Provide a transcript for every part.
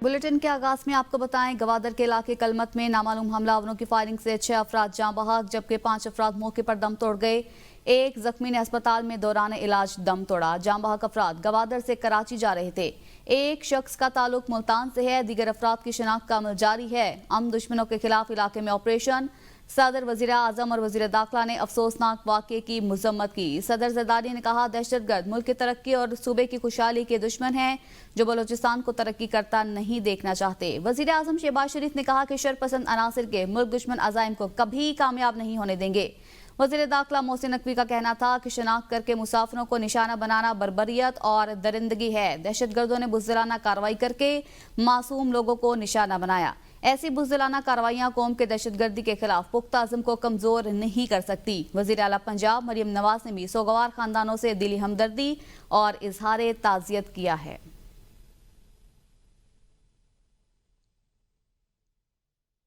Bulletin के आगाज में आपको बताएं, गवादर के इलाके कलमत में नामालूम हमलावरों की फायरिंग से 6 अफराद जाँ बहक जबकि 5 अफराद मौके पर दम तोड़ गए। एक जख्मी ने अस्पताल में दौरान इलाज दम तोड़ा। जाँ बहक अफराद गवादर से कराची जा रहे थे। एक शख्स का ताल्लुक मुल्तान से है। दीगर अफराद की शिनाख्त का अमल जारी है। हम दुश्मनों के खिलाफ इलाके में ऑपरेशन। सदर वजीर आजम और वजीर दाखिला ने अफसोसनाक वाक़े की मजम्मत की। सदर जरदारी ने कहा, दहशतगर्द मुल्क की तरक्की और सूबे की खुशहाली के दुश्मन हैं जो बलोचिस्तान को तरक्की करता नहीं देखना चाहते। वजीर आजम शहबाज शरीफ ने कहा कि शरपसंद अनासिर के मुल्क दुश्मन अज़ाइम को कभी कामयाब नहीं होने देंगे। वजीर दाखिला मोहसिन नकवी का कहना था कि शनाख्त करके मुसाफिरों को निशाना बनाना बर्बरियत और दरिंदगी है। दहशतगर्दों ने बुज़दिलाना कार्रवाई करके मासूम लोगों को निशाना बनाया। ऐसी बुज़दिलाना कार्रवाइयां कौम के दहशतगर्दी के खिलाफ पुख्ता अज़म को कमजोर नहीं कर सकती। वज़ीर आला पंजाब मरियम नवाज ने भी सोगवार खानदानों से दिली हमदर्दी और इजहार ताज़ियत किया है।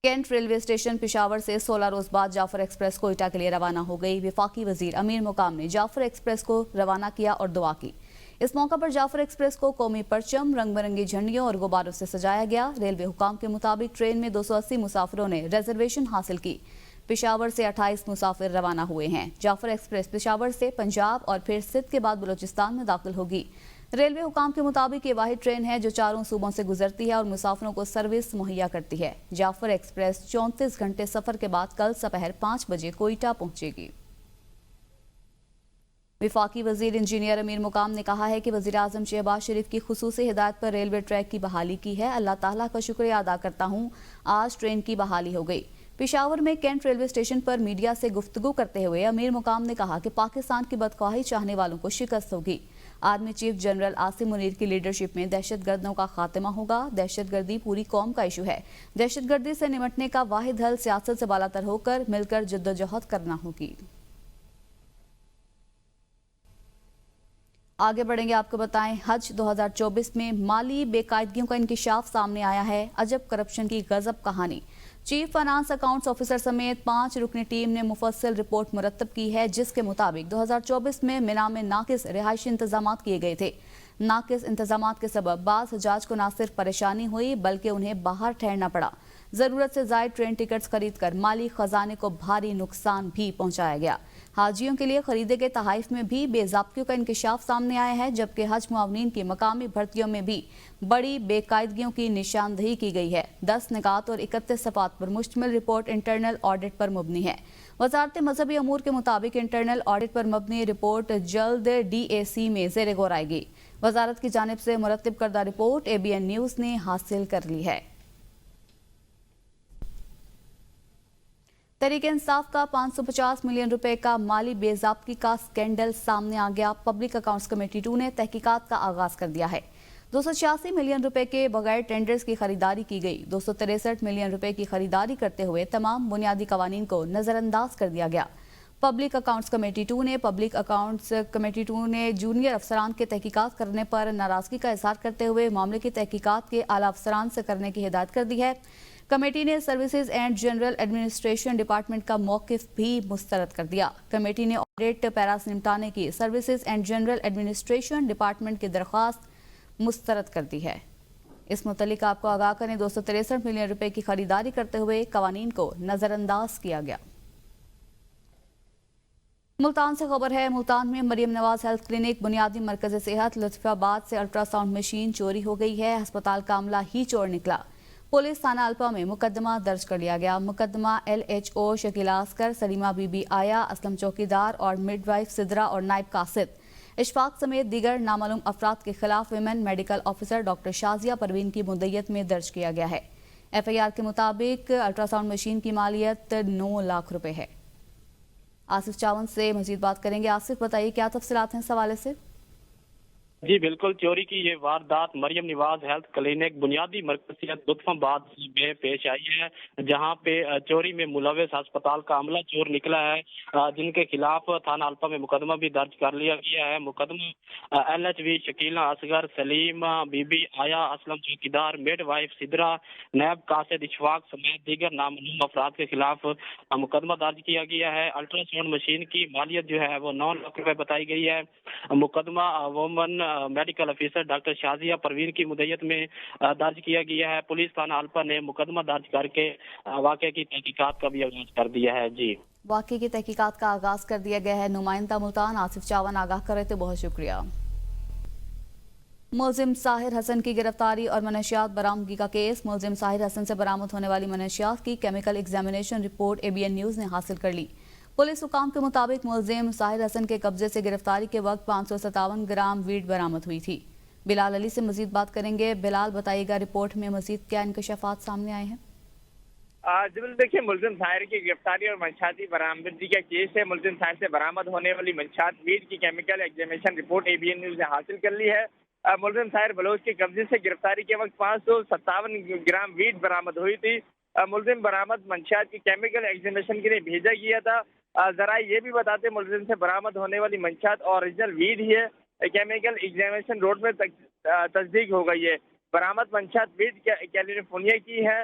कैंट रेलवे स्टेशन पेशावर से 16 रोज बाद जाफर एक्सप्रेस कोयटा के लिए रवाना हो गई। वफाकी वजीर अमीर मुकाम ने जाफर एक्सप्रेस को रवाना किया और दुआ की। इस मौका पर जाफर एक्सप्रेस को कौमी परचम, रंग बिरंगी झंडियों और गुब्बारों से सजाया गया। रेलवे हुकाम के मुताबिक ट्रेन में 280 मुसाफिरों ने रिजर्वेशन हासिल की। पेशावर से 28 मुसाफिर रवाना हुए हैं। जाफर एक्सप्रेस पेशावर से पंजाब और फिर सिंध के बाद बलोचिस्तान में दाखिल होगी। रेलवे हुकाम के मुताबिक ये वाहिद ट्रेन है जो चारों सूबों से गुजरती है और मुसाफिरों को सर्विस मुहैया करती है। जाफर एक्सप्रेस 34 घंटे सफर के बाद कल दोपहर 5 बजे कोयटा पहुंचेगी। वफाकी वजीर इंजीनियर अमीर मुकाम ने कहा है कि वजीर आजम शहबाज शरीफ की खुसूसी हिदायत पर रेलवे ट्रैक की बहाली की है। अल्लाह ताला का शुक्रिया अदा करता हूँ, आज ट्रेन की बहाली हो गई। पेशावर में कैंट रेलवे स्टेशन पर मीडिया से गुफ्तगू करते हुए अमीर मुकाम ने कहा कि पाकिस्तान की बदख्वाही चाहने वालों को शिकस्त होगी। Army chief general Asim Munir की लीडरशिप में दहशतगर्दों का खात्मा होगा। दहशतगर्दी पूरी कौम का इशू है। दहशतगर्दी से निपटने का वाहिद हल सियासत से बालातर होकर मिलकर जद्दोजहद करना होगी। आगे बढ़ेंगे, आपको बताएं, हज 2024 में माली बेकायदगियों का इंकिशाफ सामने आया है। अजब करप्शन की गजब कहानी। चीफ फाइनेंस अकाउंट्स ऑफिसर समेत 5 रुकनी टीम ने मुफस्सिल रिपोर्ट मुरतब की है, जिसके मुताबिक 2024 में मिना में नाकिस रिहायशी इंतजाम किए गए थे। नाकिस इंतजाम के सबब बाज़ हजाज को न सिर्फ परेशानी हुई बल्कि उन्हें बाहर ठहरना पड़ा। जरूरत से ज्यादा ट्रेन टिकट्स खरीद कर माली खजाने को भारी नुकसान भी पहुंचाया गया। हाजियों के लिए खरीदे गए तहाइफ में भी बेज़ाब्तियों का इंकिशाफ सामने आया है, जबकि हज मुआवनीन की मकामी भर्तियों में भी बड़ी बेकायदगियों की निशानदही की गई है। 10 निकात और 31 सफ़ात पर मुश्तमिल रिपोर्ट इंटरनल ऑडिट पर मुबनी है। वजारत मजहबी अमूर के मुताबिक इंटरनल ऑडिट पर मबनी रिपोर्ट जल्द DAC में ज़ेर गौर आएगी। वजारत की जानिब से मुरतब करदा रिपोर्ट ABN न्यूज़ ने हासिल कर ली है। तहरीक इंसाफ का 550 मिलियन रुपए का माली बेज़ाब्ती का स्कैंडल सामने आ गया। पब्लिक अकाउंट्स कमेटी 2 ने तहकीकात का आगाज कर दिया है। 286 मिलियन रुपए के बगैर टेंडर्स की खरीदारी की गई। 263 मिलियन रुपए की खरीदारी करते हुए तमाम बुनियादी कवानीन को नजरअंदाज कर दिया गया। पब्लिक अकाउंट्स कमेटी 2 ने जूनियर अफसरान के तहकीकात करने पर नाराजगी का इजहार करते हुए मामले की तहकीकात के आला अफसरान से करने की हिदायत कर दी है। कमेटी ने services and general administration department का मौकिफ भी मुस्तरद कर दिया। कमेटी ने ऑडिट पैरास निपटाने की services and general administration department की दरख्वास्त मुस्तरद कर दी है। इस मुतल्लिक आपको आगाह करें, 263 मिलियन रुपए की खरीदारी करते हुए कवानीन को नजरअंदाज किया गया। मुल्तान से खबर है, मुल्तान में मरियम नवाज हेल्थ क्लिनिक बुनियादी मरकज सेहत लुत्फाबाद से अल्ट्रासाउंड मशीन चोरी हो गई है। अस्पताल का अमला ही चोर निकला। पुलिस थाना अल्पा में मुकदमा दर्ज कर लिया गया। मुकदमा LHO शकीला अस्कर, सलीमा बीबी आया, असलम चौकीदार और मिडवाइफ सिद्रा और नायब कासिद इशफाक समेत दीगर नामालूम अफराद के खिलाफ women medical officer doctor Shazia Parveen की मुद्दइयत में दर्ज किया गया है। FIR के मुताबिक अल्ट्रासाउंड मशीन की मालियत 9 लाख रुपए है। आसिफ चावन से मजीद बात करेंगे। आसिफ, बताइए क्या तफसीलात हैं इस हवाले से? जी बिल्कुल, चोरी की ये वारदात मरियम नवाज हेल्थ क्लिनिक बुनियादी मरकजियत लुत्फाबाद में पेश आई है, जहां पे चोरी में मुलविस अस्पताल का अमला चोर निकला है, जिनके खिलाफ थाना अल्पा में मुकदमा भी दर्ज कर लिया गया है। मुकदमा LHV शकीला असगर, सलीमा बीबी आया, असलम चौकीदार, मिडवाइफ सिद्रा, नैब कासिद इशफाक समेत दीगर नामालूम अफराद के खिलाफ मुकदमा दर्ज किया गया है। अल्ट्रासाउंड मशीन की मालियत जो है वो 9 लाख रुपए बताई गई है। मुकदमा woman medical officer doctor Shazia Parveen की मुद्दत में दर्ज किया गया है। पुलिस थाना अल्पा ने मुकदमा दर्ज करके वाक़े की तहकीकात का भी आगाज कर दिया है। जी, वाक़े की तहकीकात का आगाज कर दिया गया है। नुमाइंदा मुल्तान आसिफ चावन आगाह करे तो बहुत शुक्रिया। मुलजिम साहिर हसन की गिरफ्तारी और मनशियात बरामदगी का केस। मुलजिम साहिर हसन से बरामद होने वाली मनशियात की chemical examination report ABN news ने हासिल कर ली। पुलिस हुकाम के मुताबिक मुलजिम साहिर हसन के कब्जे से गिरफ्तारी के वक्त 557 ग्राम वीड बरामद हुई थी। बिलाल अली से मजीद बात करेंगे। बिलाल, बताइएगा रिपोर्ट में मजीद क्या इंकशाफात सामने आए हैं? देखिए, मुलजिम साहिर की गिरफ्तारी और मंशाती बरामदगी का केस है। मुलजिम साहिर से बरामद होने वाली मंशात वीड की chemical examination report ABN news ने हासिल कर ली है। मुलजिम साहिर बलोच के कब्जे से गिरफ्तारी के वक्त 557 ग्राम वीड बरामद हुई थी। मुलजिम बरामद मंशात की केमिकल एग्जामिनेशन के लिए भेजा गया था। जरा ये भी बताते, मुलजिम से बरामद होने वाली मंशात ओरिजिनल वीड ही है। केमिकल एग्जामिनेशन रोड में तस्दीक हो गई है। बरामद मंशात वीड कैलिफोर्निया की है।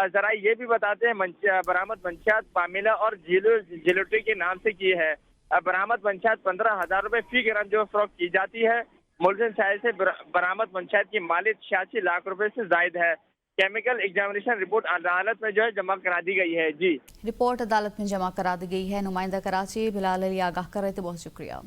जरा ये भी बताते हैं, बरामद मंशात पामिला और जिलोटी के नाम से की है। बरामद मंशात 15,000 रुपए फी ग्राम जो फरोख्त की जाती है। मुलजिम साहिर से बरामद मंशात की मालियत 86 लाख रुपए से जायद है। केमिकल एग्जामिनेशन रिपोर्ट अदालत में जो है जमा करा दी गई है। जी, रिपोर्ट अदालत में जमा करा दी गई है। नुमाइंदा कराची बिलाल अली आगाह कर रहे थे, बहुत शुक्रिया।